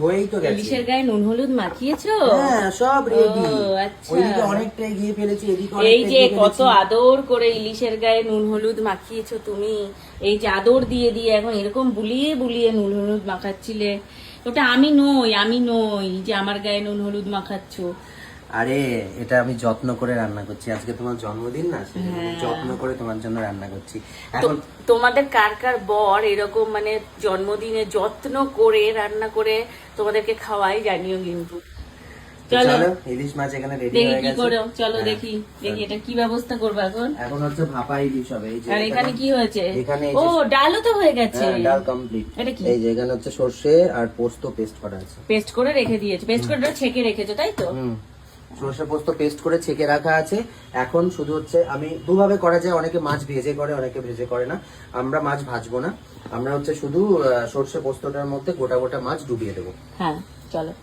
হয়েই তো গেছে। ইলিশের গায়ে নুন হলুদ মাখিয়েছো? হ্যাঁ, সব রেডি। আচ্ছা। ওইদিকে অনেকটাই ঘিয়ে ফেলেছি, এদিকে এই যে কত আদর করে ইলিশের গায়ে নুন হলুদ মাখিয়েছো তুমি, এই যে আদর দিয়ে দিয়ে এখন এরকম বুলিয়ে বুলিয়ে নুন হলুদ মাখাচ্ছিলে। ওটা আমি নই যে আমার গায়ে নুন হলুদ মাখাচ্ছো। আরে এটা আমি যত্ন করে রান্না করছি, আজকে তোমার জন্মদিন না, যত্ন করে তোমার জন্য রান্না করছি। এখন তোমাদের কার কার বর এরকম মানে জন্মদিনে যত্ন করে রান্না করে তোমাদেরকে খাওয়াই, জানিও কিন্তু। চলো ইলিশ মাছ এখানে রেডি দেখি হয়ে কি গেছে। করো, চলো দেখি এটা কি ব্যবস্থা করবো এখন। এখন হচ্ছে ভাপা ইলিশ হবে। এই যে আর এখানে কি হয়েছে? এখানে ও ডালও তো হয়ে গেছে। ডাল কমপ্লিট। এটা কি? এই যে এখানে হচ্ছে সরষে আর পোস্ত পেস্ট করা আছে। পেস্ট করে রেখে দিয়েছো, পেস্ট করে ছেঁকে রেখেছো তাই তো? সরষে পোস্ত পেস্ট করে ছেঁকে রাখা আছে। এখন শুধু হচ্ছে আমি দুভাবে করা যায়, অনেকে মাছ ভেজে করে, অনেকে ভেজে করে না। আমরা মাছ ভাজবো না, আমরা হচ্ছে শুধু সরষে পোস্তটার মধ্যে গোটা গোটা মাছ ডুবিয়ে দেবো। হ্যাঁ চলো।